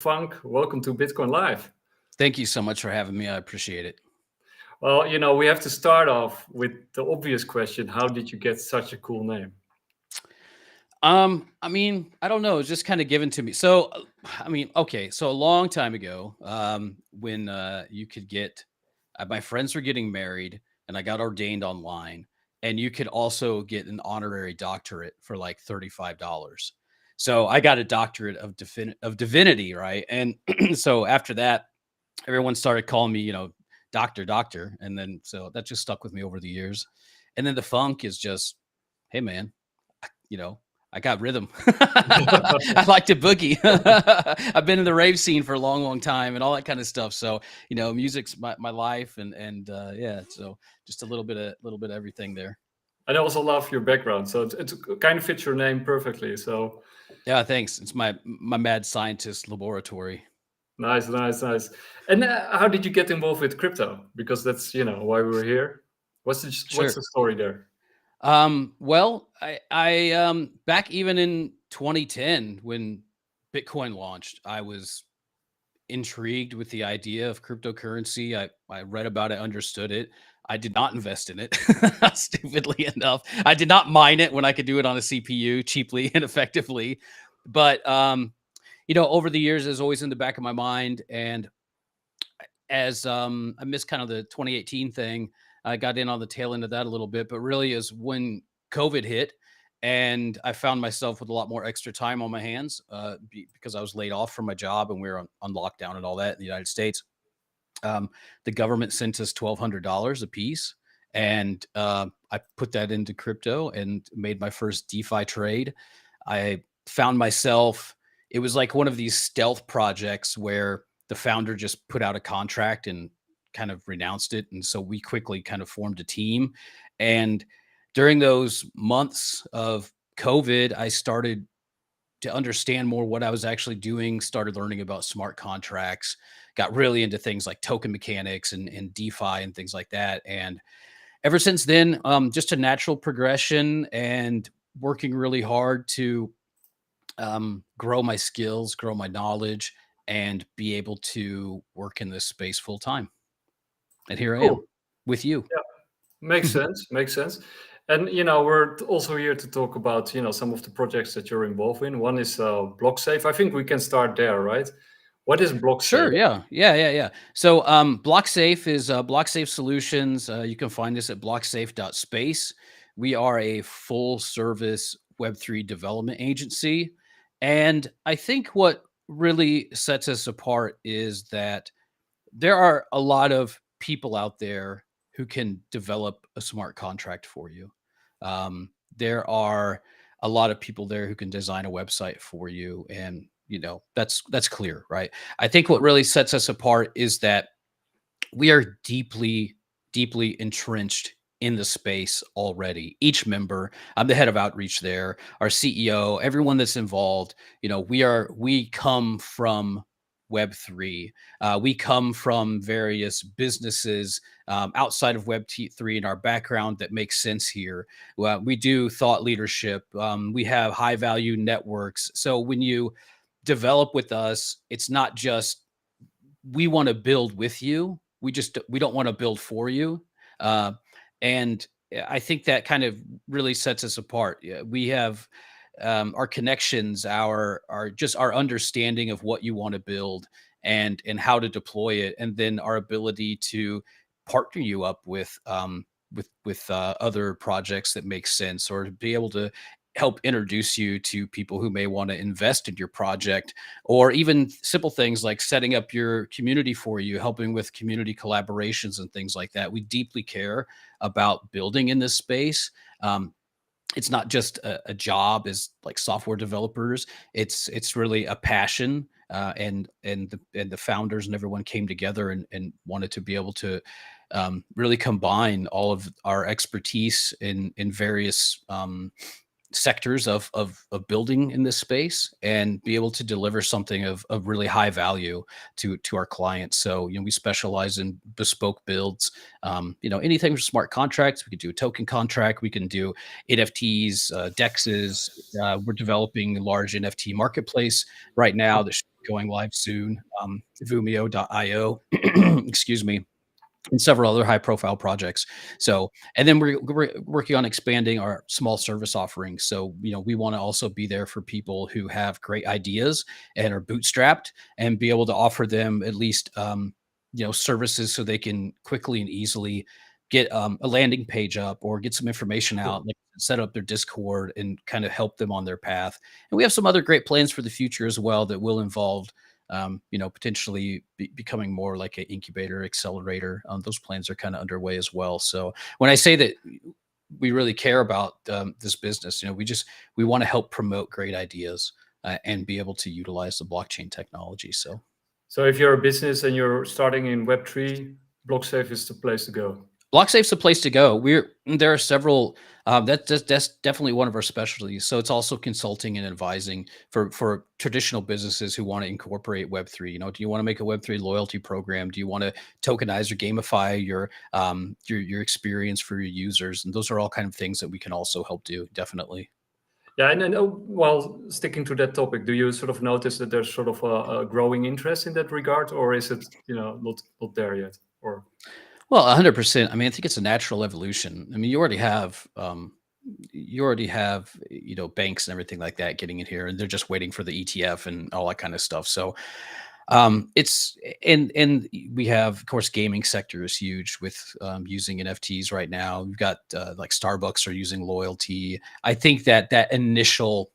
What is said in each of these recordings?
Funk. Welcome to Bitcoin Live. Thank you so much for having me. I appreciate it. Well, we have to start off with the obvious question. How did you get such a cool name? I don't know. It's just kind of given to me. So, okay. So a long time ago, when you could get, my friends were getting married, and I got ordained online, and you could also get an honorary doctorate for like $35. So I got a doctorate of divinity, right? And so after that, everyone started calling me, doctor, and then so that just stuck with me over the years. And then the funk is just, hey man, you know, I got rhythm. I like to boogie. I've been in the rave scene for a long, long time and all that kind of stuff. So, music's my life and yeah, so just a little bit of everything there. I also love your background, so it kind of fits your name perfectly. So Yeah, thanks. It's my mad scientist laboratory. nice, nice, nice. And how did you get involved with crypto? Because that's why we're here. What's the Sure. story there? Well, I back even in 2010 when Bitcoin launched, I was intrigued with the idea of cryptocurrency. I read about it, understood it. I did not invest in it, stupidly enough. I did not mine it when I could do it on a CPU cheaply and effectively. But over the years, it's always in the back of my mind. And as I missed kind of the 2018 thing, I got in on the tail end of that a little bit. But really, is when COVID hit, and I found myself with a lot more extra time on my hands because I was laid off from my job and we were on lockdown and all that in the United States. The government sent us $1,200 a piece, and I put that into crypto and made my first DeFi trade. I found myself, it was like one of these stealth projects where the founder just put out a contract and kind of renounced it. And so we quickly kind of formed a team. And during those months of COVID, I started to understand more what I was actually doing, started learning about smart contracts, got really into things like token mechanics and DeFi and things like that. And ever since then, just a natural progression and working really hard to grow my skills, grow my knowledge, and be able to work in this space full time. And here I am Cool. with you. Yeah, makes sense. Makes sense. And we're also here to talk about some of the projects that you're involved in. One is BlockSafe. I think we can start there, right? What is BlockSafe? Sure. Yeah. So, BlockSafe is BlockSafe Solutions. You can find us at blocksafe.space. We are a full service Web3 development agency. And I think what really sets us apart is that there are a lot of people out there who can develop a smart contract for you. There are a lot of people there who can design a website for you, and that's clear, right? I think what really sets us apart is that we are deeply, deeply entrenched in the space already. Each member, I'm the head of outreach there, our CEO, everyone that's involved, we come from Web3. We come from various businesses outside of Web3 in our background that makes sense here. We do thought leadership. We have high value networks. So when you develop with us, it's not just we want to build with you. We don't want to build for you. Uh, and I think that kind of really sets us apart. We have our connections, our just our understanding of what you want to build and how to deploy it, and then our ability to partner you up with other projects that make sense, or to be able to help introduce you to people who may want to invest in your project, or even simple things like setting up your community for you, helping with community collaborations and things like that. We deeply care about building in this space. It's not just a job as like software developers. It's really a passion, and the founders and everyone came together and wanted to be able to really combine all of our expertise in various sectors of building in this space and be able to deliver something of really high value to our clients. So we specialize in bespoke builds. Anything from smart contracts. We could do a token contract. We can do NFTs, dexes. We're developing a large NFT marketplace right now that should be going live soon. Vumio.io. Excuse me. And several other high profile projects. So, and then we're working on expanding our small service offerings. So, we want to also be there for people who have great ideas and are bootstrapped and be able to offer them at least, services so they can quickly and easily get a landing page up or get some information out, like set up their Discord and kind of help them on their path. And we have some other great plans for the future as well that will involve potentially becoming more like an incubator accelerator. Those plans are kind of underway as well. So when I say that we really care about this business, we want to help promote great ideas and be able to utilize the blockchain technology. So if you're a business and you're starting in Web3, BlockSafe is the place to go. BlockSafe's the place to go. There are several. That's definitely one of our specialties. So it's also consulting and advising for traditional businesses who want to incorporate Web3. Do you want to make a Web3 loyalty program? Do you want to tokenize or gamify your experience for your users? And those are all kind of things that we can also help do. Definitely. Yeah, and then while sticking to that topic, do you sort of notice that there's sort of a growing interest in that regard, or is it not there yet? Or well, 100%. I mean, I think it's a natural evolution. I mean, you already have banks and everything like that getting in here, and they're just waiting for the ETF and all that kind of stuff. So it's and we have, of course, gaming sector is huge with using NFTs right now. We've got like Starbucks are using loyalty. I think that initial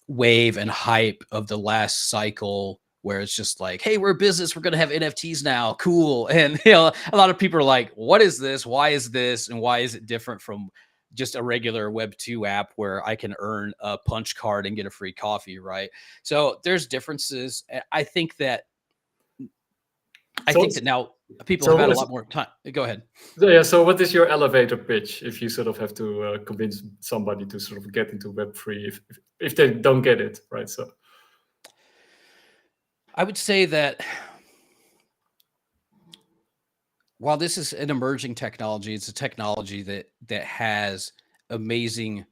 wave and hype of the last cycle where it's just like, hey, we're a business, we're going to have NFTs now, cool. And a lot of people are like, what is this? Why is this? And why is it different from just a regular Web2 app where I can earn a punch card and get a free coffee, right? So there's differences. I think that now people have had a lot more time. Go ahead. Yeah. So what is your elevator pitch if you sort of have to convince somebody to sort of get into Web3 if they don't get it, right? So I would say that while this is an emerging technology, it's a technology that has amazing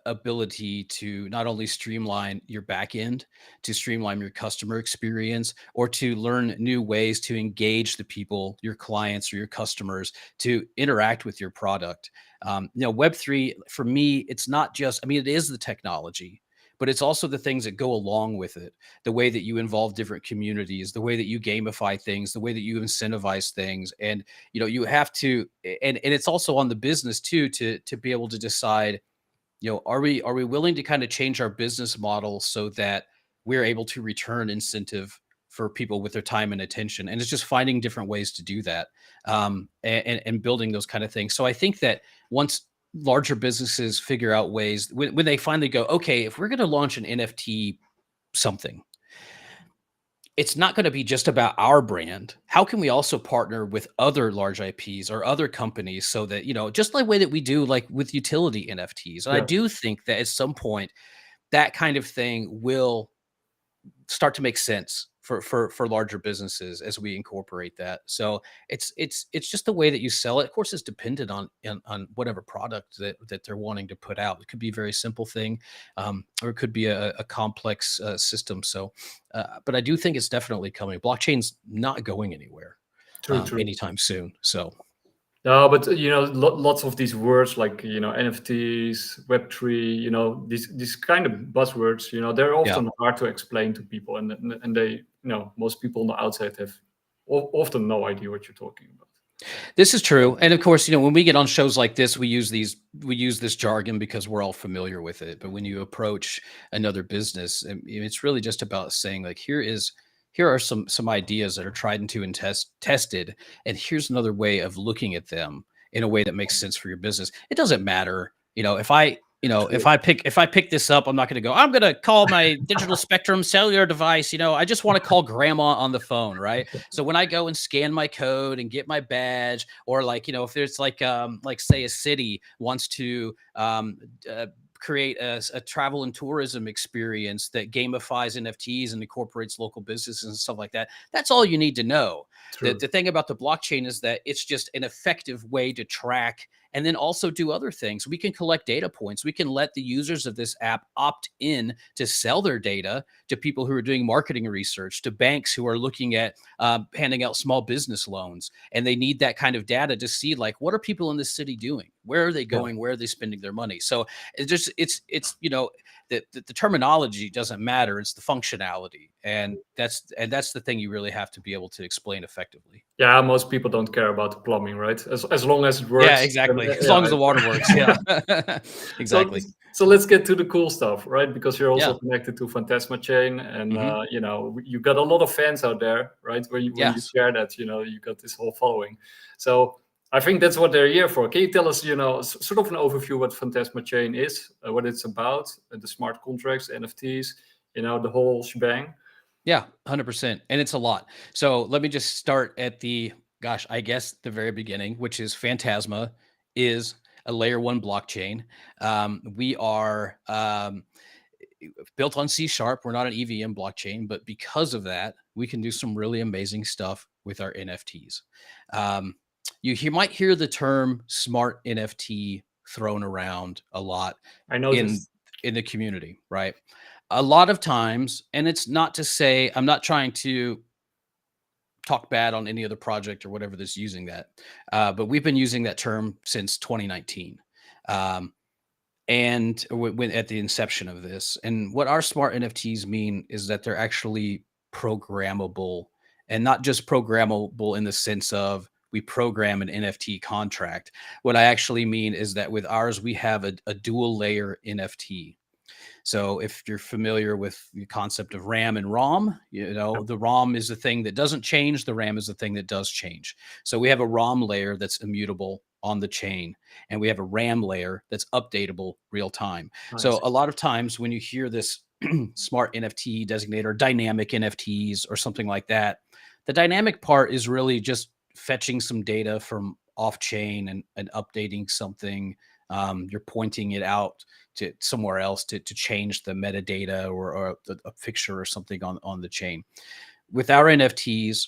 ability to not only streamline your back end, to streamline your customer experience, or to learn new ways to engage the people, your clients or your customers, to interact with your product. Web3 for me, it's not just, I mean, it is the technology, but it's also the things that go along with it. The way that you involve different communities, the way that you gamify things, the way that you incentivize things. And, you have to, and it's also on the business too, to be able to decide, are we willing to kind of change our business model so that we're able to return incentive for people with their time and attention? And it's just finding different ways to do that, and building those kind of things. So I think that once larger businesses figure out ways when they finally go, okay, if we're going to launch an NFT something, it's not going to be just about our brand. How can we also partner with other large IPs or other companies so that, just like the way that we do like with utility NFTs. And I do think that at some point that kind of thing will start to make sense for larger businesses as we incorporate that. So it's just the way that you sell it. Of course, it's dependent on whatever product that they're wanting to put out. It could be a very simple thing, or it could be a complex system. So, but I do think it's definitely coming. Blockchain's not going anywhere anytime soon. So. No, but lots of these words like NFTs, Web3, these kind of buzzwords, they're often hard to explain to people, and they, most people on the outside have often no idea what you're talking about. This is true, and of course, when we get on shows like this, we use this jargon because we're all familiar with it. But when you approach another business, it's really just about saying like, here are some ideas that are tried and true and tested, and here's another way of looking at them in a way that makes sense for your business. It doesn't matter, if I pick this up, I'm not going to go, I'm going to call my digital spectrum cellular device. I just want to call grandma on the phone. Right. So when I go and scan my code and get my badge, or if there's like say a city wants to, create a travel and tourism experience that gamifies NFTs and incorporates local businesses and stuff like that. That's all you need to know. The thing about the blockchain is that it's just an effective way to track and then also do other things. We can collect data points. We can let the users of this app opt in to sell their data to people who are doing marketing research, to banks who are looking at handing out small business loans. And they need that kind of data to see, like, what are people in this city doing? Where are they going? Where are they spending their money? So it's the terminology doesn't matter. It's the functionality. And that's the thing you really have to be able to explain effectively. Yeah, most people don't care about the plumbing, right? As long as it works. Yeah, exactly. As long as the water works. Yeah, exactly. So let's get to the cool stuff, right? Because you're also Yeah. connected to PhantasmaChain, and Mhm. you got a lot of fans out there, right? When you Yes. share that, you got this whole following. So I think that's what they're here for. Can you tell us, sort of an overview what PhantasmaChain is, what it's about, the smart contracts, NFTs, the whole shebang? Yeah, 100%. And it's a lot. So let me just start at I guess the very beginning, which is Phantasma is a layer one blockchain. We are built on C#. We're not an EVM blockchain, but because of that, we can do some really amazing stuff with our NFTs. You might hear the term smart NFT thrown around a lot I in noticed. the community, right? A lot of times, and it's not to say I'm not trying to talk bad on any other project or whatever that's using that, but we've been using that term since 2019, and when at the inception of this. And what our smart NFTs mean is that they're actually programmable, and not just programmable in the sense of we program an NFT contract. What I actually mean is that with ours, we have a dual layer NFT. So if you're familiar with the concept of RAM and ROM, the ROM is the thing that doesn't change. The RAM is the thing that does change. So we have a ROM layer that's immutable on the chain, and we have a RAM layer that's updatable real time. Nice. So a lot of times when you hear this smart NFT designator, dynamic NFTs or something like that, the dynamic part is really just fetching some data from off chain and updating something. You're pointing it out to somewhere else to change the metadata or a picture or something on the chain. With our NFTs,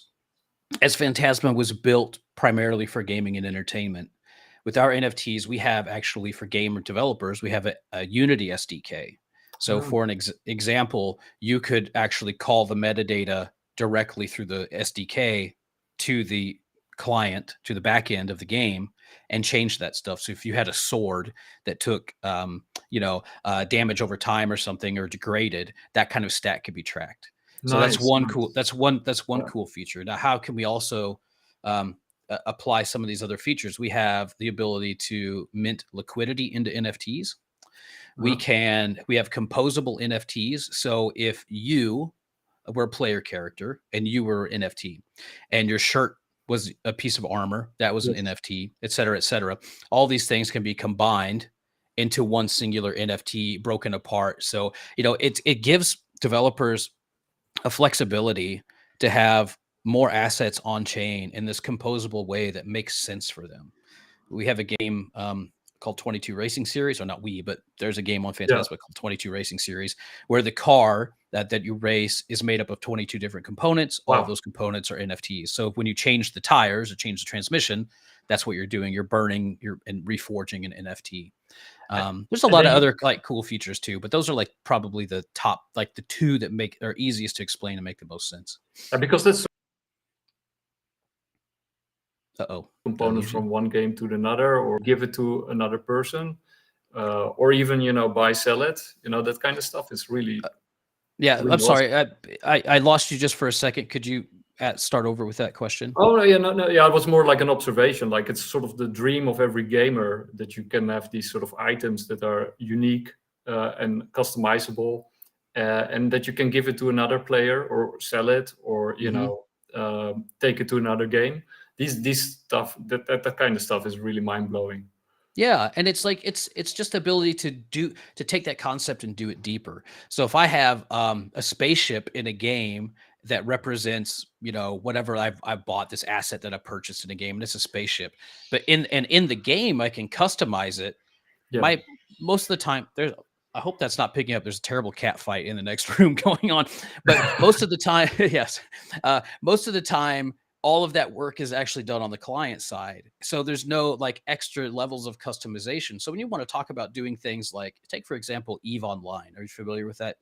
as Phantasma was built primarily for gaming and entertainment, with our NFTs, we have actually for gamer developers, we have a Unity SDK. So for an example, you could actually call the metadata directly through the SDK to the client, to the back end of the game, and change that stuff. So if you had a sword that took damage over time or something, or degraded, that kind of stat could be tracked. So that's one cool. That's one cool feature. Now, how can we also apply some of these other features? We have the ability to mint liquidity into NFTs. We have composable NFTs. So if you were a player character and you were NFT, and your shirt was a piece of armor, that was an NFT, et cetera, et cetera. All these things can be combined into one singular NFT, broken apart. So, it gives developers a flexibility to have more assets on chain in this composable way that makes sense for them. We have a game called 22 Racing Series, or not we, but there's a game on Phantasma called 22 Racing Series, where the car that you race is made up of 22 different components. All of those components are NFTs. So when you change the tires or change the transmission, that's what you're doing. You're burning, and reforging an NFT. There's a lot of other cool features too, but those are probably the top, the two that are easiest to explain and make the most sense. Because that's components from one game to another, or give it to another person, or even buy, sell it. That kind of stuff is really really I'm sorry, I lost you just for a second. Could you start over with that question? Oh yeah, no, yeah, it was more like an observation. Like, it's sort of the dream of every gamer that you can have these sort of items that are unique and customizable, and that you can give it to another player, or sell it, or take it to another game. These stuff, that kind of stuff is really mind blowing. Yeah, and it's it's just the ability to take that concept and do it deeper. So if I have a spaceship in a game that represents, whatever I've bought, this asset that I purchased in a game, and it's a spaceship, but in the game I can customize it. Most of the time, I hope that's not picking up. There's a terrible cat fight in the next room going on. But most of the time, yes, most of the time, all of that work is actually done on the client side. So there's no like extra levels of customization. So when you want to talk about doing things like, take for example, EVE Online. Are you familiar with that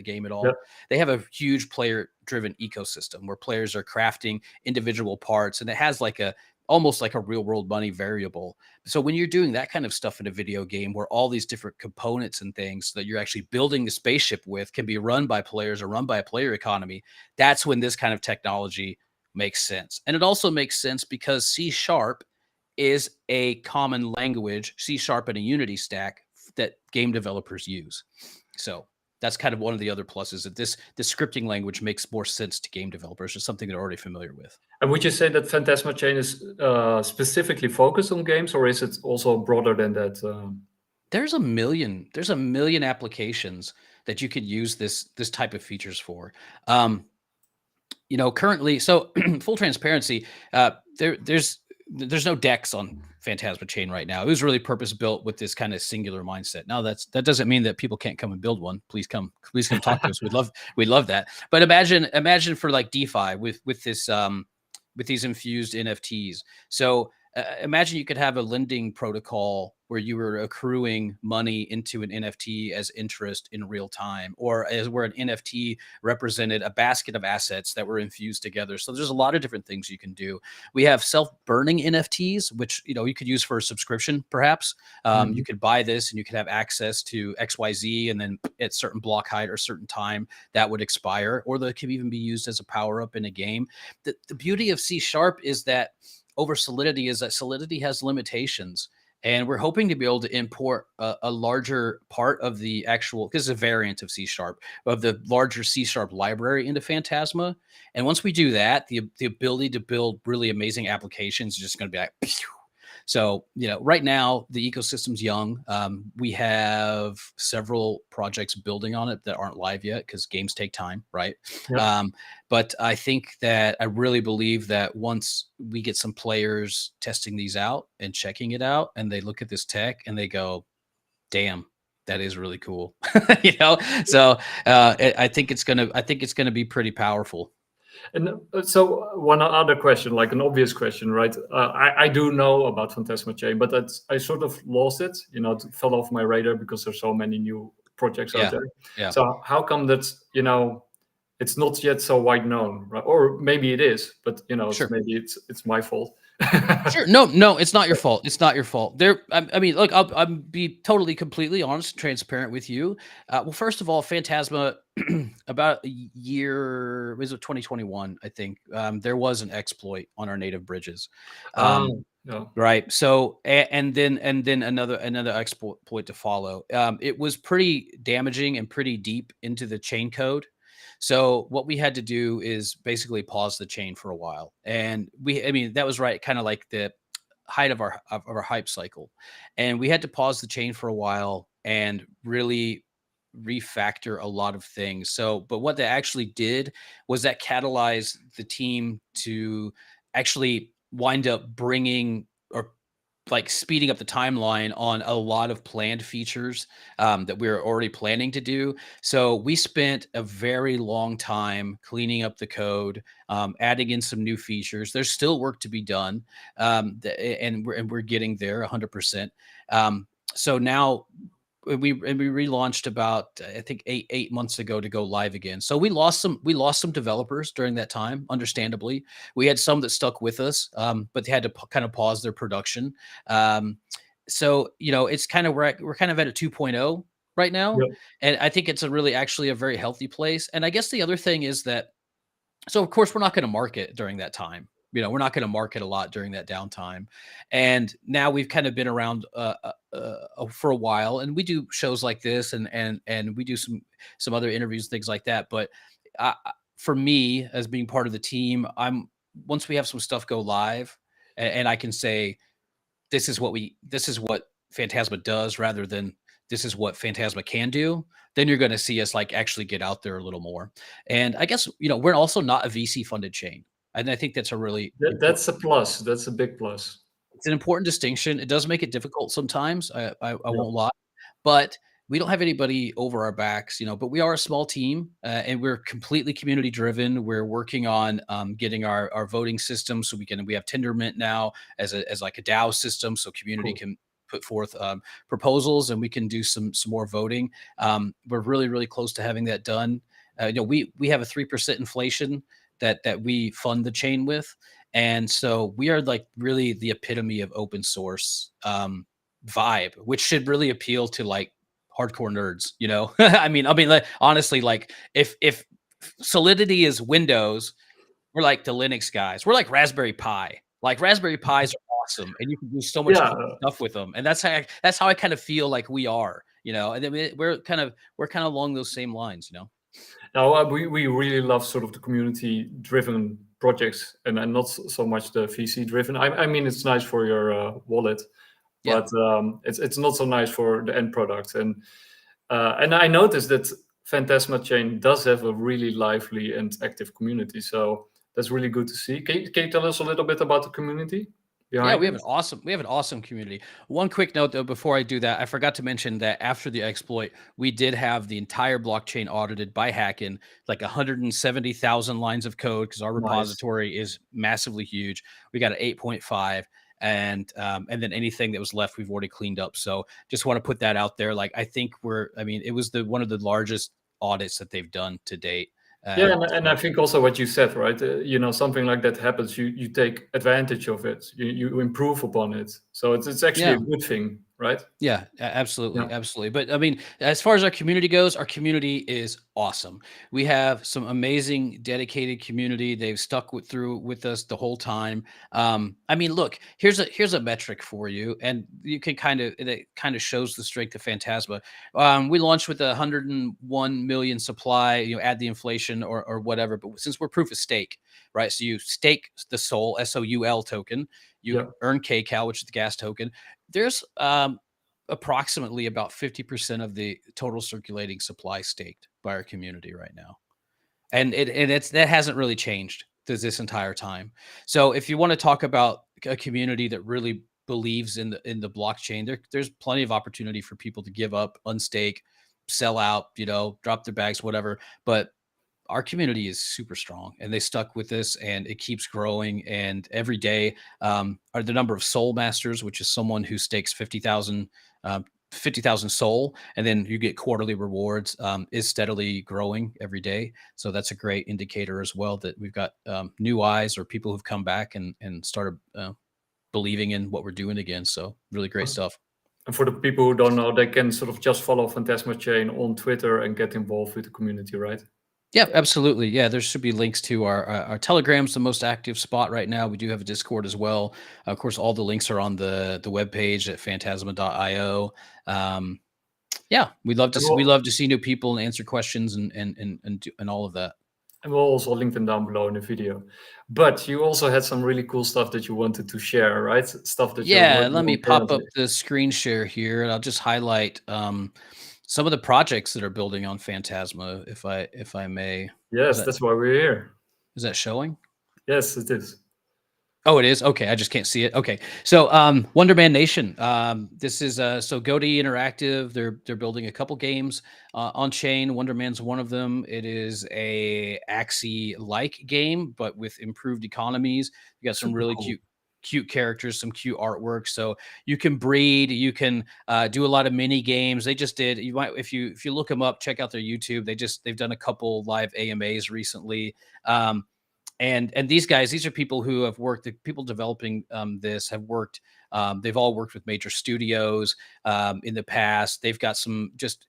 game at Yeah. all? They have a huge player-driven ecosystem where players are crafting individual parts, and it has like almost like a real world money variable. So when you're doing that kind of stuff in a video game where all these different components and things that you're actually building the spaceship with can be run by players or run by a player economy, that's when this kind of technology makes sense. And it also makes sense because C# is a common language, C# and a Unity stack that game developers use. So that's kind of one of the other pluses, that this scripting language makes more sense to game developers. It's something they're already familiar with. And would you say that PhantasmaChain is specifically focused on games, or is it also broader than that? There's a million applications that you could use this type of features for. Currently, so full transparency, there's no DEX on PhantasmaChain right now. It was really purpose built with this kind of singular mindset. Now that doesn't mean that people can't come and build one. Please come talk to us. We'd love that. But imagine for like DeFi with this with these infused NFTs. So imagine you could have a lending protocol where you were accruing money into an NFT as interest in real time, or as where an NFT represented a basket of assets that were infused together. So there's a lot of different things you can do. We have self-burning NFTs, which you could use for a subscription, perhaps. You could buy this and you could have access to XYZ, and then at certain block height or certain time that would expire, or that could even be used as a power-up in a game. The beauty of C# is that over Solidity is that Solidity has limitations. And we're hoping to be able to import a larger part of the actual, because it's a variant of C#, of the larger C# library into Phantasma. And once we do that, the ability to build really amazing applications is just going to be like, phew. So, right now the ecosystem's young. We have several projects building on it that aren't live yet because games take time, right? Yeah. But I think that I really believe that once we get some players testing these out and checking it out, and they look at this tech and they go, damn, that is really cool. So I think it's gonna be pretty powerful. And so one other question, like an obvious question, right? I do know about PhantasmaChain, but I sort of lost it. It fell off my radar because there's so many new projects out there. Yeah. So how come that's it's not yet so wide known, right? Or maybe it is, but Sure. maybe it's my fault. Sure. No, it's not your fault. It's not your fault. I mean, look, I'll be totally, completely honest and transparent with you. Well, first of all, Phantasma, about a year, was it 2021, I think, there was an exploit on our native bridges. No. Right. So, and then another exploit to follow. It was pretty damaging and pretty deep into the chain code. So what we had to do is basically pause the chain for a while. And that was right, kind of like the height of our hype cycle. And we had to pause the chain for a while and really refactor a lot of things. So, but what that actually did was that catalyzed the team to actually wind up bringing, or like speeding up the timeline on a lot of planned features that we were already planning to do. So we spent a very long time cleaning up the code, adding in some new features. There's still work to be done, and we're getting there 100%. So now we relaunched about, I think, eight months ago to go live again. So we lost some developers during that time. Understandably, we had some that stuck with us, but they had to kind of pause their production. So it's kind of, we're kind of at a 2.0 right now, Yeah. and I think it's actually a very healthy place. And I guess the other thing is that, so of course we're not going to market during that time. We're not going to market a lot during that downtime. And now we've kind of been around for a while, and we do shows like this, and we do some other interviews, things like that. But for me, as being part of the team, once we have some stuff go live, and I can say, this is what Phantasma does, rather than this is what Phantasma can do, then you're going to see us like actually get out there a little more. And I guess, we're also not a VC funded chain. And I think that's a really That's a plus. That's a big plus. it's an important distinction. It does make it difficult sometimes. I won't lie, but we don't have anybody over our backs, but we are a small team, and we're completely community driven. We're working on getting our voting system, so we have Tendermint now as like a DAO system, so community Cool. can put forth proposals, and we can do some more voting. We're really close to having that done. We have a 3% inflation that we fund the chain with, and so we are like really the epitome of open source vibe, which should really appeal to like hardcore nerds. I mean, like, honestly, like if Solidity is Windows, we're like the Linux guys. We're like Raspberry Pi. Like Raspberry Pis are awesome, and you can do so much Yeah. cool stuff with them. And that's how I kind of feel like we are. And then we're kind of along those same lines. Now, we really love sort of the community-driven projects and not so much the VC-driven. I mean, it's nice for your wallet, Yeah. but it's not so nice for the end product. And I noticed that PhantasmaChain does have a really lively and active community, so that's really good to see. Can you tell us a little bit about the community Yeah, behind we have it? an awesome community. One quick note though, before I do that, I forgot to mention that after the exploit, we did have the entire blockchain audited by Hackin, like 170,000 lines of code, because our Nice. repository is massively huge. We got an 8.5, and then anything that was left, we've already cleaned up. So just want to put that out there. Like, I think it was one of the largest audits that they've done to date. Yeah, and I So think also what you said, right? Something like that happens, you take advantage of it, you improve upon it. So it's actually a yeah. good thing, right? Yeah, Yeah. absolutely. But I mean, as far as our community goes, our community is awesome. We have some amazing, dedicated community. They've through with us the whole time. I mean, look, here's a metric for you, and you can it kind of shows the strength of Phantasma. We launched with 101 million supply. Add the inflation or whatever. But since we're proof of stake, right? So you stake the SOUL token. You Yeah. earn KCal, which is the gas token. There's approximately about 50% of the total circulating supply staked by our community right now. And that hasn't really changed through this entire time. So if you want to talk about a community that really believes in the blockchain, there's plenty of opportunity for people to give up, unstake, sell out, drop their bags, whatever. But our community is super strong, and they stuck with this, and it keeps growing. And every day, are the number of soul masters, which is someone who stakes 50,000 soul, and then you get quarterly rewards, is steadily growing every day. So that's a great indicator as well that we've got new eyes, or people who've come back and started believing in what we're doing again. So really great stuff. And for the people who don't know, they can sort of just follow PhantasmaChain on Twitter and get involved with the community, right? Yeah, absolutely. Yeah, there should be links to our Telegram's the most active spot right now. We do have a Discord as well. Of course, all the links are on the webpage at phantasma.io. Yeah, And we we'll, love to see new people and answer questions and all of that. and we'll also link them down below in the video. But you also had some really cool stuff that you wanted to share, right? Stuff that you're Yeah, working let me on pop currently. up the screen share here, and I'll just highlight some of the projects that are building on Phantasma, if I may. Yes, that's why we're here. Is that showing? Yes, it is. Oh, it is? Okay, I just can't see it. Okay. So, Wonderman Nation. This is so Godi Interactive. They're building a couple games on chain. Wonderman's one of them. It is a Axie-like game, but with improved economies. You got some Super really cool. cute characters, some cute artwork. So you can breed, you can do a lot of mini games. They just did. You might, if you look them up, check out their YouTube. They've done a couple live AMAs recently. And these are people who have worked, the people developing this have worked, they've all worked with major studios in the past. They've got some just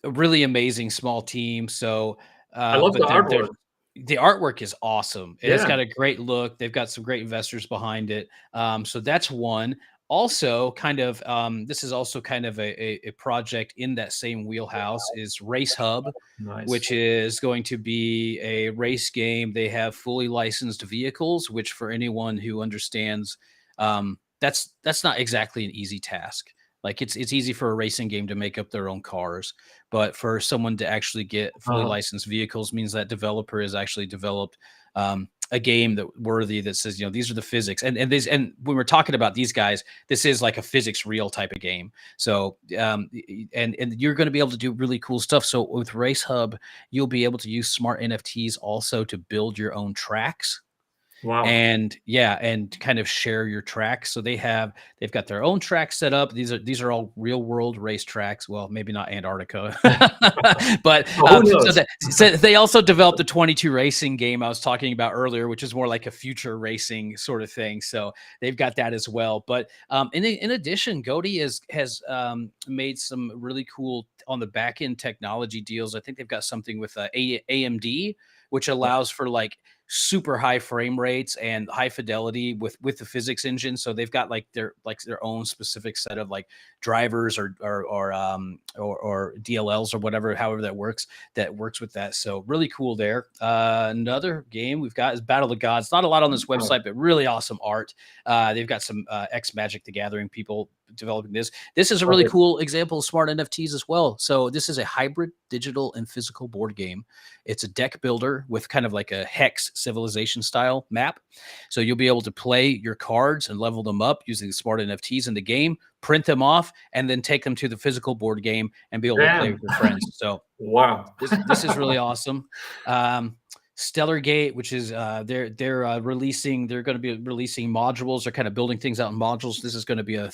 a really amazing small team. So I love the but they're artwork. the artwork is awesome. It's Yeah. got a great look. They've got some great investors behind it. So that's one. Also, kind of, this is also kind of a project in that same wheelhouse, is Race Hub, Nice. which is going to be a race game. They have fully licensed vehicles, which for anyone who understands, that's not exactly an easy task. Like it's easy for a racing game to make up their own cars, but for someone to actually get fully Uh, licensed vehicles means that developer has actually developed a game that worthy that says, these are the physics, and when we're talking about these guys, this is like a physics real type of game. So and you're going to be able to do really cool stuff. So with Race Hub, you'll be able to use smart NFTs also to build your own tracks. Wow. And and kind of share your tracks. So they've got their own tracks set up. These are all real world race tracks. Well, maybe not Antarctica, but Who knows? so they also developed the 22 racing game I was talking about earlier, which is more like a future racing sort of thing. So they've got that as well. But in addition, Goaty has made some really cool on the back end technology deals. I think they've got something with AMD, which allows for like super high frame rates and high fidelity with the physics engine. So they've got like their own specific set of like drivers or DLLs or whatever, however that works with that. So really cool there. Another game we've got is Battle of the Gods. Not a lot on this website, but really awesome art. They've got some X Magic the Gathering people developing this. This is a really cool example of smart NFTs as well. So this is a hybrid digital and physical board game. It's a deck builder with kind of like a hex civilization style map. So you'll be able to play your cards and level them up using the smart NFTs in the game, print them off, and then take them to the physical board game and be able to play with your friends. So wow, this is really awesome. Stellar Gate, which is they're releasing, they're going to be releasing modules. They're kind of building things out in modules. This is going to be a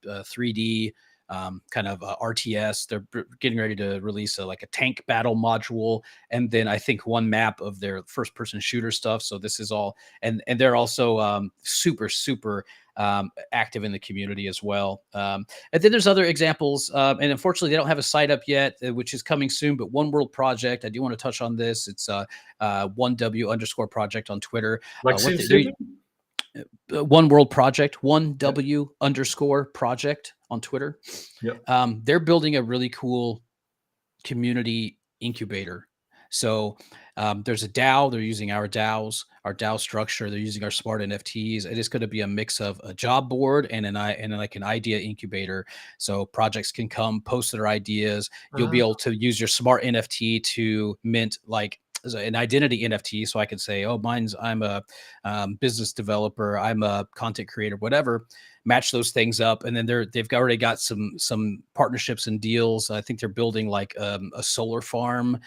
3D kind of RTS. They're getting ready to release like a tank battle module, and then I think one map of their first person shooter stuff. So this is all, and they're also super active in the community as well. And then there's other examples, and unfortunately they don't have a site up yet, which is coming soon. But One World Project, I do want to touch on this. It's 1W_project on Twitter. Like One World Project, 1W_project on Twitter. Yeah. They're building a really cool community incubator. So there's a DAO. They're using our DAO structure. They're using our smart NFTs. It is going to be a mix of a job board and like an idea incubator. So projects can come post their ideas. You'll be able to use your smart NFT to mint like an identity NFT. So I could say, oh, I'm a business developer, I'm a content creator, whatever. Match those things up, and then they've already got some partnerships and deals. I think they're building like a solar farm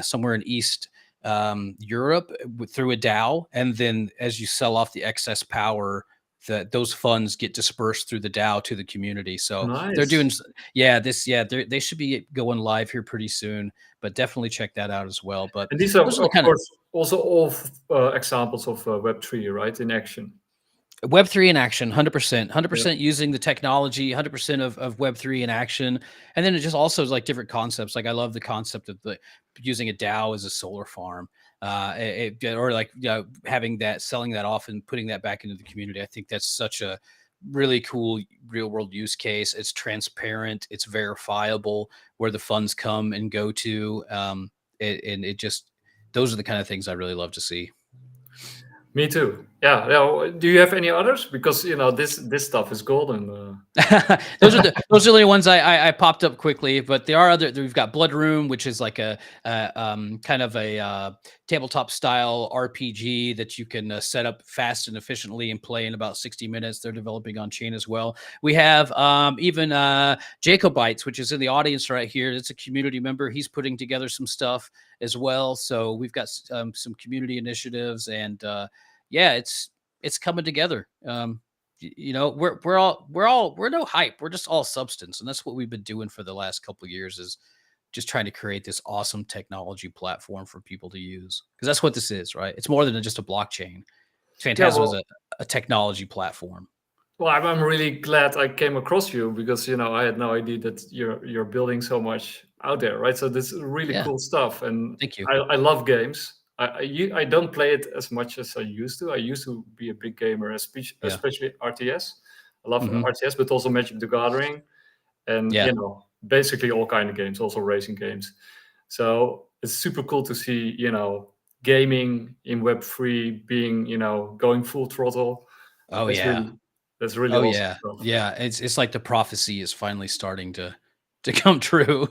somewhere in East Europe through a DAO, and then as you sell off the excess power, those funds get dispersed through the DAO to the community. So they're doing, they should be going live here pretty soon, but definitely check that out as well. But and these are, of course, also all examples of Web3, right, in action. Web3 in action, 100% using the technology, 100% of Web3 in action. And then it just also is like different concepts. Like I love the concept of using a DAO as a solar farm. Or like having that, selling that off and putting that back into the community. I think that's such a really cool real world use case. It's transparent, it's verifiable where the funds come and go to. And it just, those are the kind of things I really love to see. Me too. Yeah. Do you have any others? Because this stuff is golden. Those are the only ones I popped up quickly. But there are other. We've got Blood Room, which is like a kind of a tabletop style RPG that you can set up fast and efficiently and play in about 60 minutes. They're developing on chain as well. We have even Jacobites, which is in the audience right here. It's a community member. He's putting together some stuff as well. So we've got some community initiatives, and it's coming together. We're no hype. We're just all substance, and that's what we've been doing for the last couple of years, is just trying to create this awesome technology platform for people to use, because that's what this is, right? It's more than just a blockchain. Phantasma is a technology platform. Well, I'm really glad I came across you, because I had no idea that you're building so much out there, right? So this is really cool stuff, and thank you. I love games. I don't play it as much as I used to. I used to be a big gamer, especially RTS. I love RTS, but also Magic the Gathering, and basically all kind of games, also racing games. So it's super cool to see gaming in Web3 being going full throttle. Oh, that's really awesome stuff. It's like the prophecy is finally starting to come true.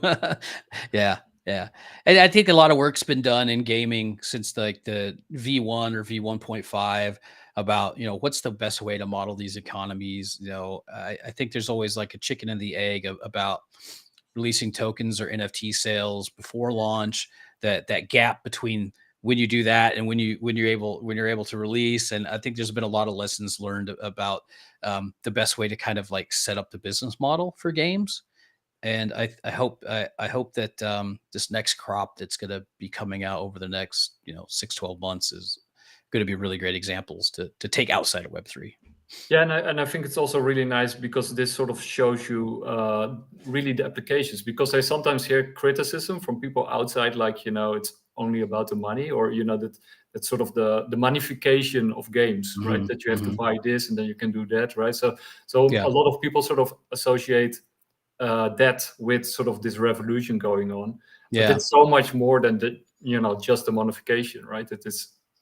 Yeah. Yeah. And I think a lot of work's been done in gaming since like the V1 or V1.5 about, what's the best way to model these economies. I think there's always like a chicken and the egg about releasing tokens or NFT sales before launch, that gap between when you do that and when you're able to release. And I think there's been a lot of lessons learned about the best way to kind of like set up the business model for games. And I hope that this next crop that's going to be coming out over the next 6-12 months is going to be really great examples to take outside of Web3. Yeah, and I think it's also really nice because this sort of shows you really the applications. Because I sometimes hear criticism from people outside, like it's only about the money, or that's sort of the manification of games, right? Hmm. That you have to Hmm. buy this and then you can do that, right? So Yeah, a lot of people sort of associate that with sort of this revolution going on, but yeah, it's so much more than just the modification, right? It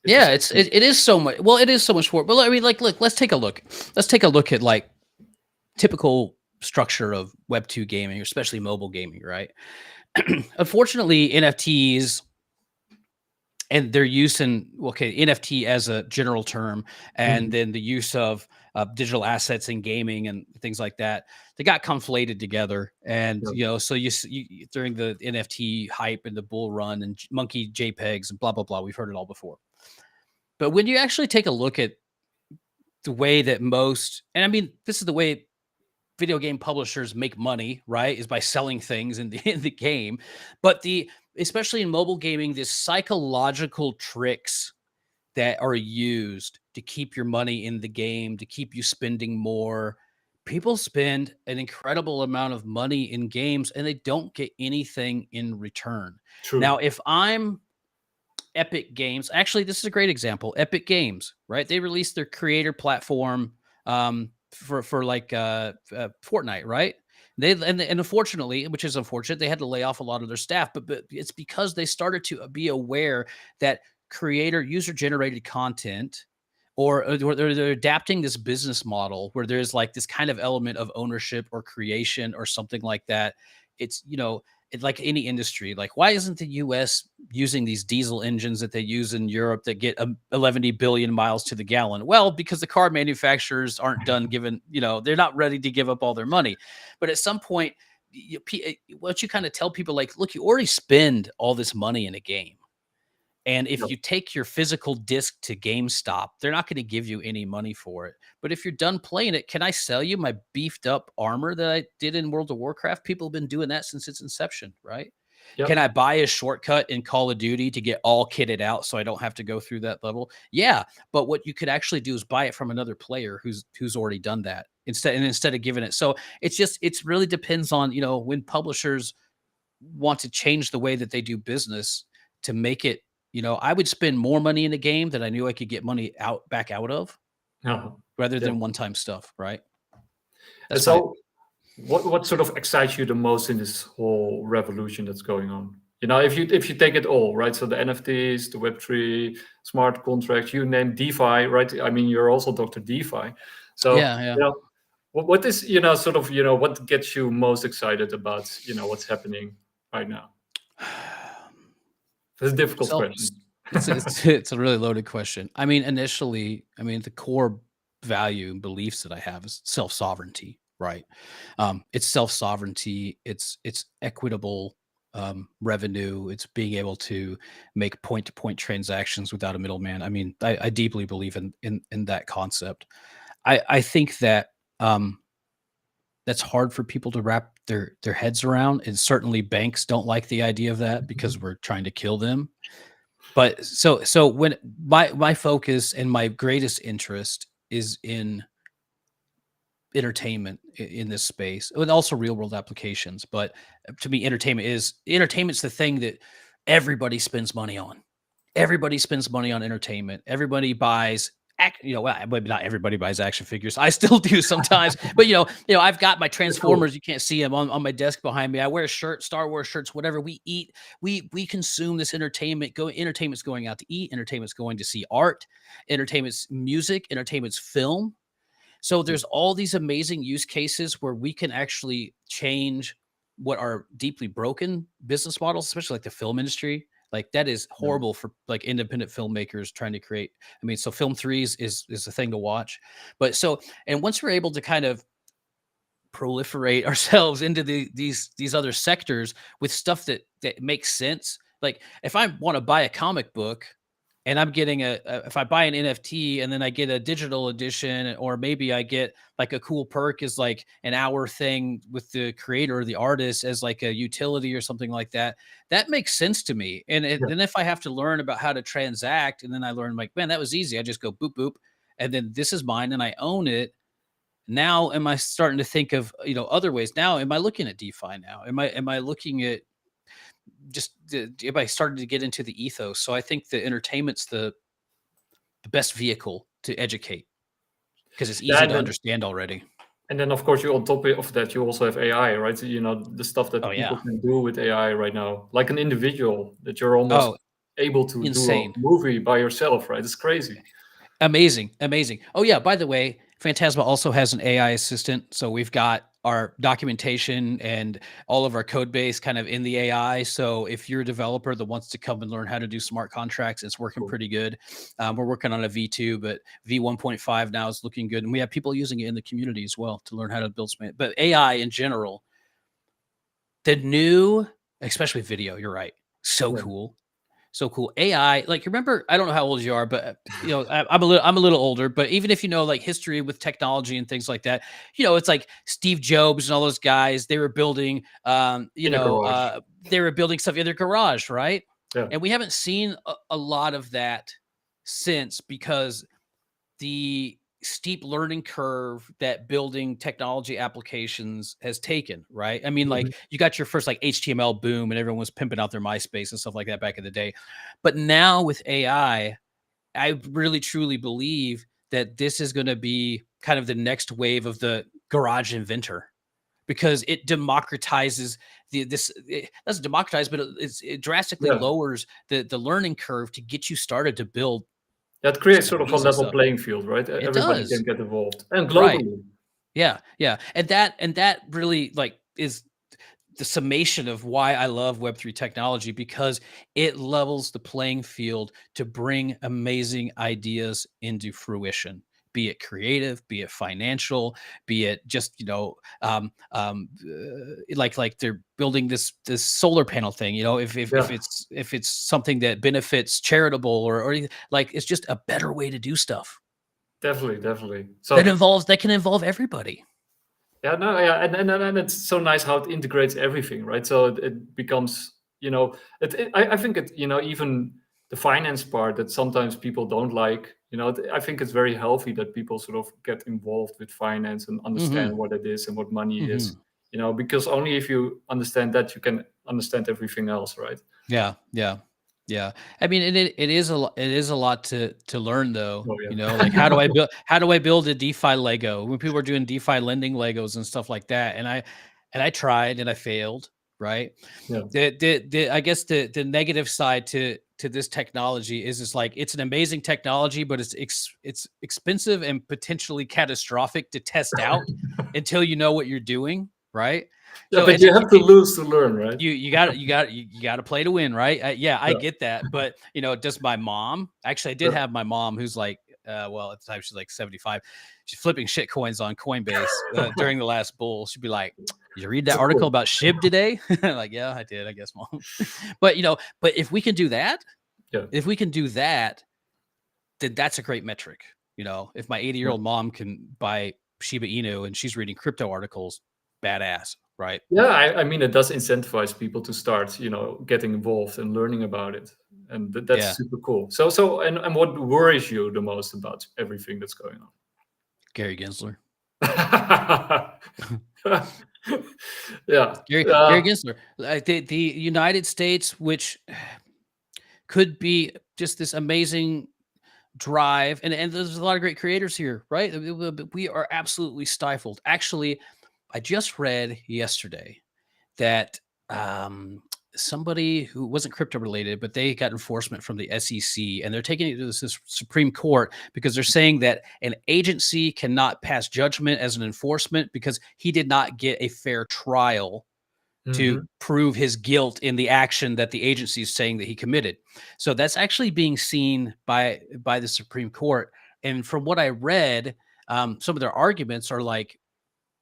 yeah. is. It is so much. Well, it is so much more. But I mean, like, look, let's take a look. Let's take a look at like typical structure of Web2 gaming, especially mobile gaming, right? Unfortunately, NFTs and their use in NFT as a general term, and Mhm. then the use of digital assets in gaming and things like that, they got conflated together. And Yeah. so during the NFT hype and the bull run and monkey JPEGs and blah blah blah, we've heard it all before. But when you actually take a look at the way that and I mean, this is the way video game publishers make money, right? Is by selling things in the in the game. But especially in mobile gaming, this psychological tricks that are used to keep your money in the game, to keep you spending more. People spend an incredible amount of money in games and they don't get anything in return. Now, True. if I'm Epic Games, actually, this is a great example. Epic Games, right? They released their creator platform for like Fortnite, right? And unfortunately, which is unfortunate, they had to lay off a lot of their staff, but it's because they started to be aware that creator user generated content or they're adapting this business model where there's like this kind of element of ownership or creation or something like that. It's it's like any industry. Like, why isn't the US using these diesel engines that they use in Europe that get 11 billion miles to the gallon? Well, because the car manufacturers aren't done giving, they're not ready to give up all their money. But at some point, what you kind of tell people, like, look, you already spend all this money in a game. And if Yeah. you take your physical disc to GameStop, they're not going to give you any money for it. But if you're done playing it, can I sell you my beefed up armor that I did in World of Warcraft? People have been doing that since its inception, right? Can Yep. I buy a shortcut in Call of Duty to get all kitted out so I don't have to go through that level? Yeah, but what you could actually do is buy it from another player who's already done that instead of giving it. So it's really depends on, when publishers want to change the way that they do business to make it, I would spend more money in a game that I knew I could get money back out of Yeah. rather Yeah. than one-time stuff, right? And That's my so, what sort of excites you the most in this whole revolution that's going on? If you take it all, right? So the NFTs, the Web3, smart contracts, you name DeFi, right? I mean, you're also Dr. DeFi. So, yeah, yeah. what is sort of what gets you most excited about what's happening right now? It's a difficult So question. it's a really loaded question. I mean, initially, the core value and beliefs that I have is self-sovereignty, right? It's self-sovereignty, it's equitable revenue, it's being able to make point-to-point transactions without a middleman. I mean, I deeply believe in that concept. I think that that's hard for people to wrap their heads around, and certainly banks don't like the idea of that because we're trying to kill them. But so when my focus and my greatest interest is in entertainment in this space, and also real world applications. But to me, entertainment's the thing that everybody spends money on. Everybody spends money on entertainment. Everybody buys well, maybe not everybody buys action figures. I still do sometimes, but I've got my It's cool. Transformers. You can't see them on my desk behind me. I wear a shirt, Star Wars shirts, whatever. We eat, we consume this entertainment. Entertainment's going out to eat. Entertainment's going to see art. Entertainment's music. Entertainment's film. So there's all these amazing use cases where we can actually change what are deeply broken business models, especially like the film industry. Like that is Yeah. horrible for like independent filmmakers trying to create. I mean, so film threes is a thing to watch. But so, and once we're able to kind of proliferate ourselves into these other sectors with stuff that makes sense. Like if I want to buy a comic book and I'm getting if I buy an NFT and then I get a digital edition, or maybe I get like a cool perk is like an hour thing with the creator or the artist as like a utility or something like that. That makes sense to me. And Yeah. then if I have to learn about how to transact, and then I learn like, man, that was easy. I just go boop boop, and then this is mine and I own it. Now am I starting to think of, other ways? Now am I looking at DeFi now? Am I looking at just am I starting to get into the ethos? So I think the entertainment's the best vehicle to educate because it's Yeah, easy to understand already. and then of course you on top of that you also have AI, right? So, the stuff Oh that people yeah. can do with AI right now, like an individual that you're almost Oh, able to do a insane. movie by yourself, right? It's crazy. Amazing, amazing. Oh yeah, by the way, Phantasma also has an AI assistant. So we've got our documentation and all of our code base kind of in the AI. So if you're a developer that wants to come and learn how to do smart contracts, it's working Cool. pretty good. We're working on a V2, but V1.5 now is looking good. And we have people using it in the community as well to learn how to build smart. But AI in general, the new, especially video, you're right. So Yeah. cool. So cool. AI, like remember, I don't know how old you are, but I'm a little older, but even if you know like history with technology and things like that, it's like Steve Jobs and all those guys, they were building In a garage. they were building stuff in their garage, right? Yeah. And we haven't seen a lot of that since because the steep learning curve that building technology applications has taken, right? I mean, Mhm. like you got your first like HTML boom and everyone was pimping out their MySpace and stuff like that back in the day. But now with I really truly believe that this is going to be kind of the next wave of the garage inventor because it democratizes it doesn't democratize, but it drastically Yeah. lowers the learning curve to get you started to build That just creates sort of a amazing level stuff. playing field, right? It Everybody can does. get involved, and Right. globally. Yeah, yeah. And that really like is the summation of why I love Web3 technology because it levels the playing field to bring amazing ideas into fruition. Be it creative, be it financial, be it just like they're building this solar panel thing. If Yeah, it's something that benefits charitable or like it's just a better way to do stuff definitely, definitely. that So can involve everybody. yeah, no, yeah, and it's so nice how it integrates everything, right? So it becomes, I think it, even the finance part that sometimes people don't like, I think it's very healthy that people sort of get involved with finance and understand Hmm. what it is and what money is, Hmm. because only if you understand that you can understand everything else, right? Yeah, yeah, yeah. I mean, it is a lot to learn though. Oh yeah, Like how do I build a DeFi Lego when people are doing DeFi lending Legos and stuff like that? And I tried and I failed. Right. yeah, The I guess the negative side to this technology is like it's an amazing technology, but it's expensive and potentially catastrophic to test out until you know what you're doing. Right. yeah. So But and you have to lose to learn, right? you got to play to win, right? Yeah, I Yeah, get that, but does my mom actually? I did yeah. have my mom who's like, well, at the time she's like 75. She's flipping shit coins on Coinbase during the last bull. She'd be like, "Did you read that So article cool. about SHIB today?" Like, yeah, I did, I guess, mom. But but if we can do that, Yeah, if we can do that, then that's a great metric. If my 80-year-old mom can buy Shiba Inu and she's reading crypto articles, badass, right? yeah. I mean, it does incentivize people to start, getting involved and learning about it, and that's Yeah, super cool. And what worries you the most about everything that's going Gary Gensler. on? Yeah, Gary Gensler, the United States, which could be just this amazing drive, and there's a lot of great creators here, right? We are absolutely stifled. Actually, I just read yesterday that somebody who wasn't crypto related, but they got enforcement from the SEC, and they're taking it to the Supreme Court because they're saying that an agency cannot pass judgment as an enforcement because he did not get a fair trial to Hmm. prove his guilt in the action that the agency is saying that he committed. So that's actually being seen by the Supreme Court. And from what I read, some of their arguments are like,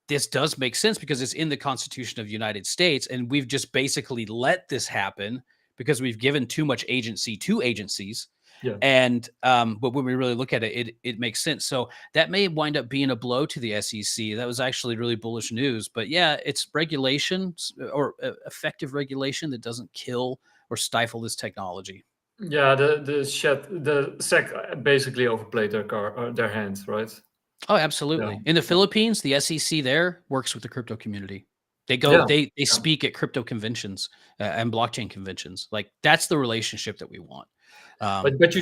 this does make sense because it's in the Constitution of the United States, and we've just basically let this happen because we've given too much agency to agencies. Yeah. And but when we really look at it, it makes sense. So that may wind up being a blow to the SEC. That was actually really bullish news. But yeah, it's regulation or effective regulation that doesn't kill or stifle this technology. Yeah, the SEC basically overplayed their hands, right? Oh, Yeah, absolutely. In the Philippines, the SEC there works with the crypto community. They go, yeah, they yeah. speak at crypto conventions and blockchain conventions. Like that's the relationship that we want. But But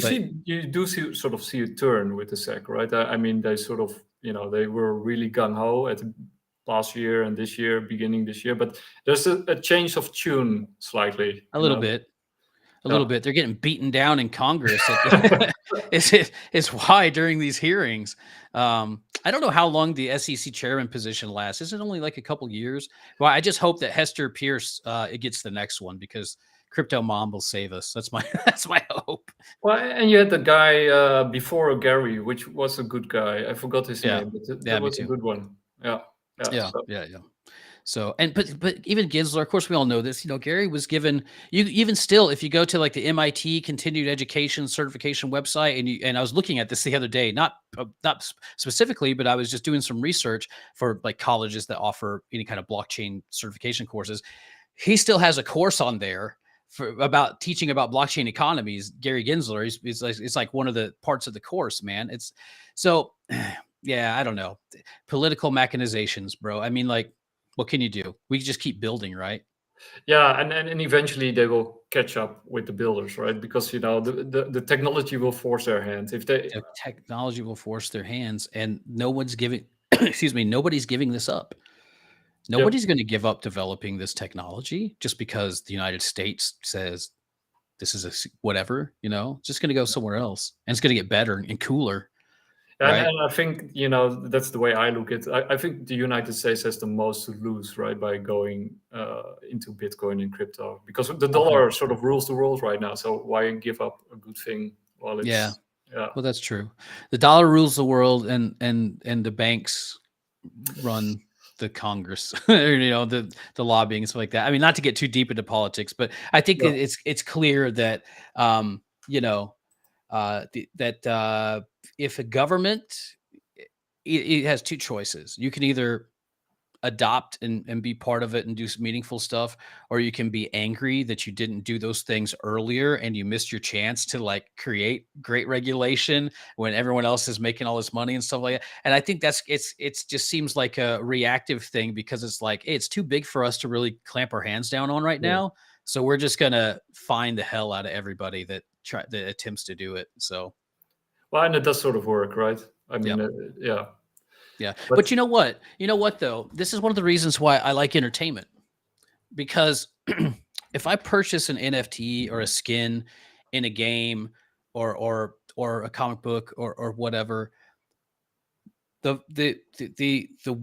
you do sort of see a turn with the SEC, right? I mean, they sort of, they were really gung ho at the last year and this year, beginning this year. But there's a change of tune slightly, a little bit. A little Yeah. bit. They're getting beaten down in Congress at the is why during these hearings. I don't know how long the SEC chairman position lasts. Is it only like a couple years? Well, I just hope that Hester Pierce it gets the next one because Crypto Mom will save us. That's my that's my hope. Well, and you had the guy before Gary, which was a good guy. I forgot his Yeah. name, but that Yeah, me was a too. good one. Yeah, yeah. Yeah, So yeah, yeah. So, and but even Gensler, of course, we all know this. Gary was given you even still, if you go to like the MIT Continued Education Certification website, and I was looking at this the other day, not specifically, but I was just doing some research for like colleges that offer any kind of blockchain certification courses. He still has a course on there for about teaching about blockchain economies. Gary Gensler, it's like one of the parts of the course, man. It's so. Yeah, I don't know. Political machinizations, bro. I mean, like, what can you do? We just keep building, right? yeah, and eventually they will catch up with the builders, right? Because the technology will force their hand. If they The technology will force their hands, and no one's giving. Excuse me. Nobody's giving this up. Yep. Nobody's going to give up developing this technology just because the United States says this is whatever. It's just going to go somewhere else, and it's going to get better and cooler, And right? I think, that's the way I look at it. I think the United States has the most to lose, right, by going into Bitcoin and crypto, because the dollar 100%. sort of rules the world right now. So why give up a good thing while Yeah. it's, yeah, Well, that's true. The dollar rules the world, and the banks run the Congress, or, the lobbying and stuff like that. I mean, not to get too deep into politics, but I think yeah, it's clear that you know that if a government it has two choices. You can either adopt and be part of it and do some meaningful stuff, or you can be angry that you didn't do those things earlier and you missed your chance to like create great regulation when everyone else is making all this money and stuff like that. And I think it's just seems like a reactive thing because it's like, hey, it's too big for us to really clamp our hands down on right yeah. now, so we're just gonna find the hell out of everybody that attempts to do it. So Well, and it does sort of work, right? I yeah. mean, yeah, Yeah. but But you know what? You know what though? This is one of the reasons why I like entertainment, because if I purchase an NFT or a skin in a game or a comic book or whatever, the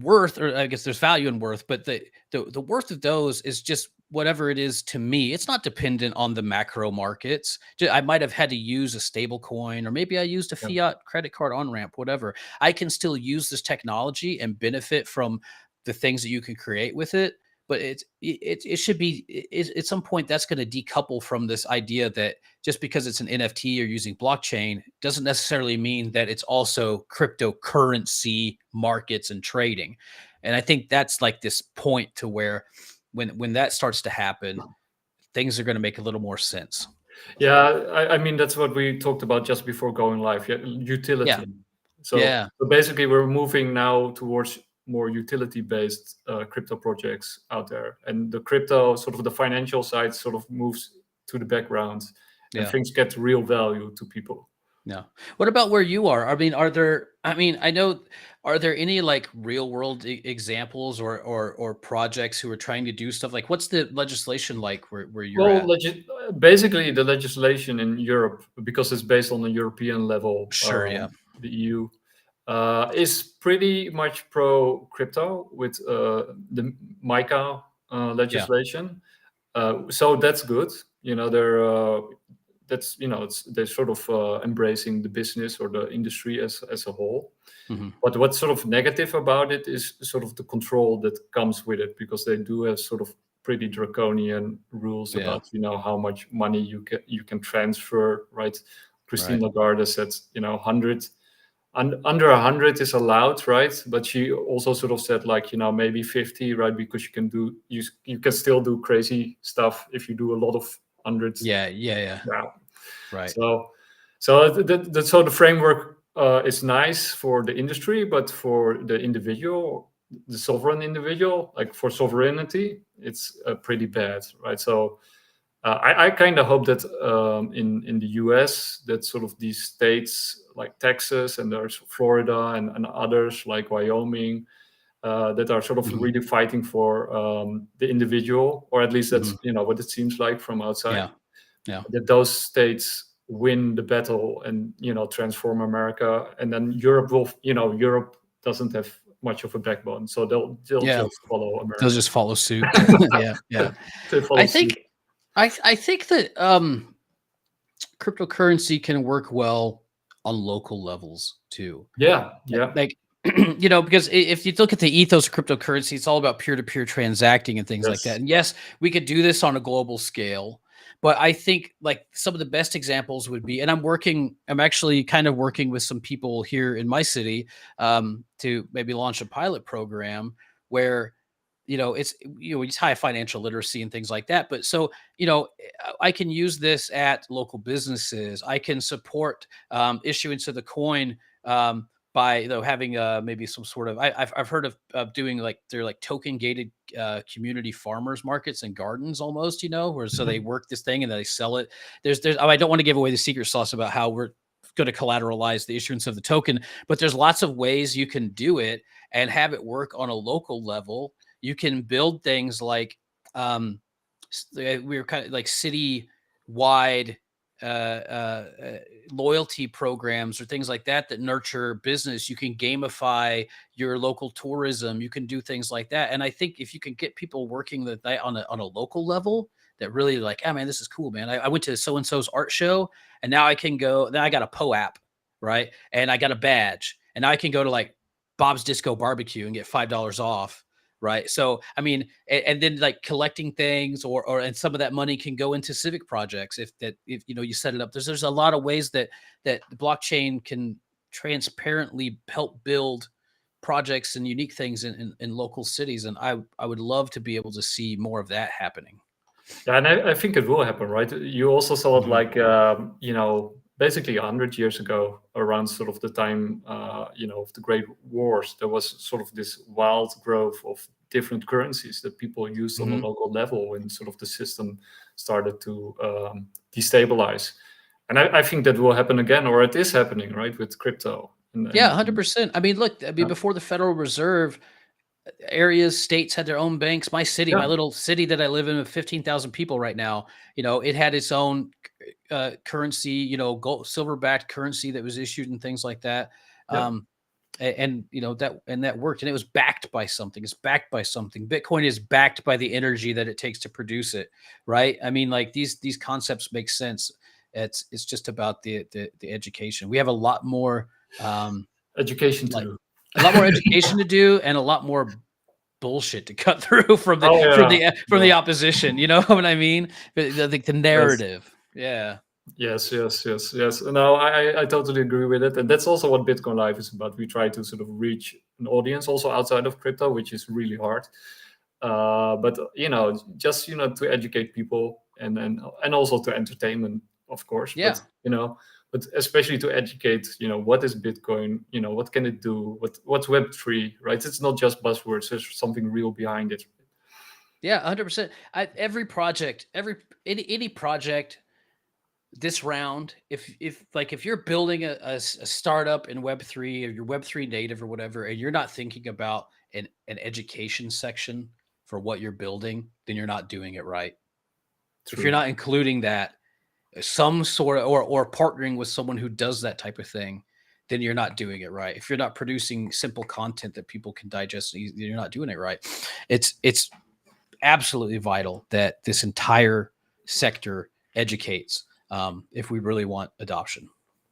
worth, or I guess there's value in worth, but the worth of those is just whatever it is to me. It's not dependent on the macro markets. I might have had to use a stable coin, or maybe I used a yeah, fiat credit card on ramp, whatever. I can still use this technology and benefit from the things that you can create with it. But it should be at some point that's going to decouple from this idea that just because it's an NFT or using blockchain doesn't necessarily mean that it's also cryptocurrency markets and trading. And I think that's like this point to where when that starts to happen, things are going to make a little more sense. yeah. I mean, that's what we talked about just before going live. Yeah, Yeah. utility. So, Yeah. so basically, we're moving now towards more utility-based crypto projects out there, and the crypto, sort of the financial side, sort of moves to the background, and Yeah. things get real value to people. Yeah. What about where you are? I mean, I know, are there any like real world examples or projects who are trying to do stuff like what's the legislation like where you're Well, at? basically, the legislation in Europe, because it's based on the European level, Sure. Yeah. the EU, is pretty much pro crypto with the MiCA. Yeah. legislation. So that's good. That's they're sort of embracing the business or the industry as a whole. Hmm. But what's sort of negative about it is sort of the control that comes with it, because they do have sort of pretty draconian rules Yeah. about how much money you can transfer, right? Christine Right. Lagarde said 100 under 100 is allowed, right? But she also sort of said like maybe 50, right? Because you can still do crazy stuff if you do a lot of hundreds. Yeah. Yeah. Yeah. Yeah. Right. So the framework is nice for the industry, but for the individual, the sovereign individual, like for sovereignty, it's pretty bad, right? So I kind of hope that in the US, that sort of these states like Texas and there's Florida and others like Wyoming, that are sort of Hmm. really fighting for the individual, or at least that's Hmm. what it seems like from outside. Yeah. Yeah. That those states win the battle and transform America, and then Europe will Europe doesn't have much of a backbone, so they'll Yeah. just follow They'll America. just follow suit. Yeah. Yeah. They follow I suit. think, I think that cryptocurrency can work well on local levels too. Yeah, yeah, Like, because if you look at the ethos of cryptocurrency, it's all about peer-to-peer transacting and things like that. yes, And yes, we could do this on a global scale, but I think like some of the best examples would be, and I'm actually kind of working with some people here in my city to maybe launch a pilot program where it's it's high financial literacy and things like that. But so I can use this at local businesses. I can support issuance of the coin by having maybe some sort of I've heard of doing like they're like token gated community farmers markets and gardens almost, where so they Mhm. work this thing and then they sell it. I don't want to give away the secret sauce about how we're going to collateralize the issuance of the token, but there's lots of ways you can do it and have it work on a local level. You can build things like we were kind of like city wide loyalty programs or things like that that nurture business. You can gamify your local tourism. You can do things like that. And I think if you can get people working that on a local level, that really like, oh man, this is cool, man. I went to so and so's art show, and now I can go. Then I got a app, right? And I got a badge, and now I can go to like Bob's Disco Barbecue and get $5 off, right? So I mean, and then like collecting things, and some of that money can go into civic projects if you set it up. There's a lot of ways that the blockchain can transparently help build projects and unique things in local cities, and I would love to be able to see more of that happening. Yeah, and I think it will happen, right? You also saw it Mhm. like basically 100 years ago, around sort of the time of the Great Wars. There was sort of this wild growth of different currencies that people used on a Mhm. local level when sort of the system started to destabilize. And I think that will happen again, or it is happening, right, with crypto. Yeah, And 100%. I mean, look, yeah, before the Federal Reserve, areas, states had their own banks. My city, my yeah, little city that I live in with 15,000 people right now, it had its own currency, gold, silver-backed currency that was issued and things like that. yeah. Um, and that worked, and it was backed by something. It's backed by something. Bitcoin is backed by the energy that it takes to produce it, right? I mean, like these concepts make sense. It's just about the education. We have a lot more um, Education to like do. a lot more education to do and a lot more bullshit to cut through from the Oh from yeah, the from yeah. the opposition. You know what I mean? The Yes. narrative. Yeah. Yes, yes, yes, yes. No, I totally agree with it, and that's also what Bitcoin Live is about. We try to sort of reach an audience also outside of crypto, which is really hard. But just to educate people, and also to entertainment, of course. Yeah. But especially to educate. What is Bitcoin? What can it do? What's Web3? Right? It's not just buzzwords. There's something real behind it. Yeah. 100%. Every project, any project this round, if you're building a startup in Web3 or you're Web3 native or whatever, and you're not thinking about an education section for what you're building, then you're not doing it right. If you're True. not including that some sort of or partnering with someone who does that type of thing, then you're not doing it right. If you're not producing simple content that people can digest, you're not doing it right. It's absolutely vital that this entire sector educates if we really want adoption.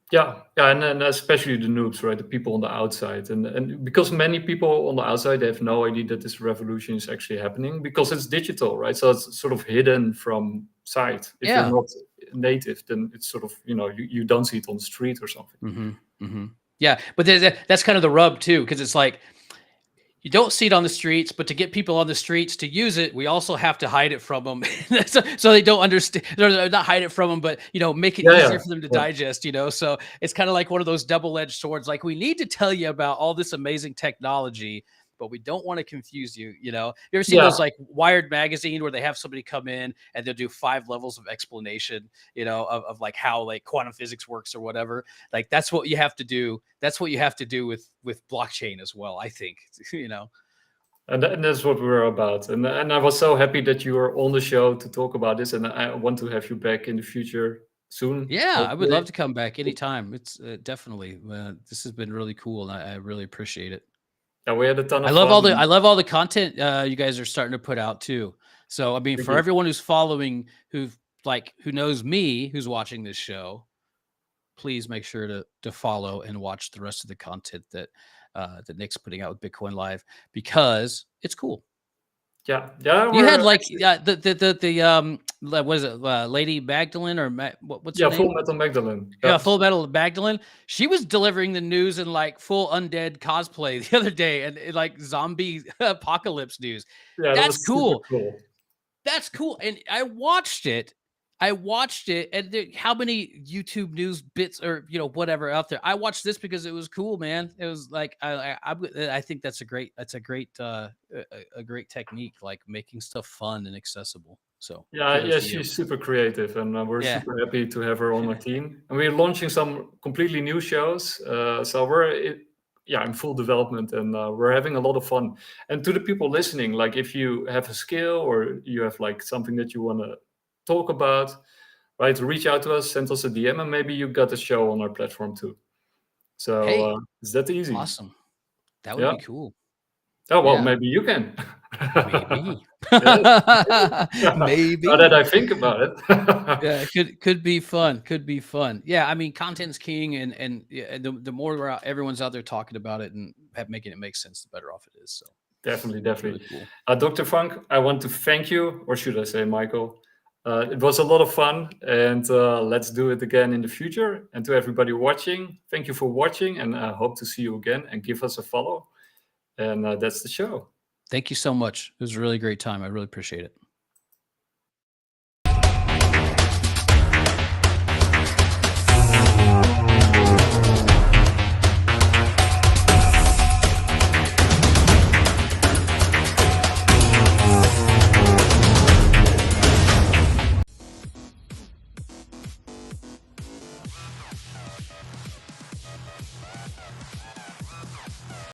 Yeah, and especially the noobs, right? The people on the outside, and because many people on the outside, they have no idea that this revolution is actually happening because it's digital, right? So it's sort of hidden from sight. If you're not native, then it's sort of, you know, you don't see it on the street or something. Yeah, but that's kind of the rub too, because it's like you don't see it on the streets, but to get people on the streets to use it, we also have to hide it from them, so they don't understand. Or not hide it from them, but you know, make it easier for them to digest. You know, so it's kind of like one of those double-edged swords. Like we need to tell you about all this amazing technology, but we don't want to confuse you. You know, you ever seen those like Wired magazine where they have somebody come in and they'll do 5 levels of explanation, you know, of like how like quantum physics works or whatever. Like that's what you have to do. That's what you have to do with blockchain as well, I think, you know. And that's what we're about. And I was so happy that you were on the show to talk about this. And I want to have you back in the future soon. Yeah, hopefully. I would love to come back anytime. It's definitely this has been really cool, and I really appreciate it. Yeah, we had a ton of fun. fun. I love all the content you guys are starting to put out too. So I mean, for everyone who's following, who knows me, who's watching this show, please make sure to follow and watch the rest of the content that that Nick's putting out with Bitcoin Live, because it's cool. Yeah. You had like what is it, Lady Magdalene or what's her name? Full Metal Magdalene. Yeah, Full Metal Magdalene. She was delivering the news in like full undead cosplay the other day, and like zombie apocalypse news. Yeah, that's cool. Cool. That's cool. And I watched it. And how many YouTube news bits or whatever out there? I watched this because it was cool, man. It was like I think that's a great technique, like making stuff fun and accessible. So yeah, she's super creative, and we're super happy to have her on our team. And we're launching some completely new shows, so we're in full development, and we're having a lot of fun. And to the people listening, like if you have a skill or you have like something that you want to talk about, right, reach out to us, send us a DM, and maybe you got a show on our platform too. So it's that easy. Awesome. That would be cool. Oh, well, maybe you can. Maybe. Maybe. Now that I think about it. Yeah, it could be fun. Could be fun. Yeah, I mean, content's king, and the more everyone's out there talking about it and making it make sense, the better off it is. So definitely. Really cool. Dr. Funk, I want to thank you, or should I say Michael? It was a lot of fun, and let's do it again in the future. And to everybody watching, thank you for watching, and I hope to see you again, and give us a follow. And that's the show. Thank you so much. It was a really great time. I really appreciate it.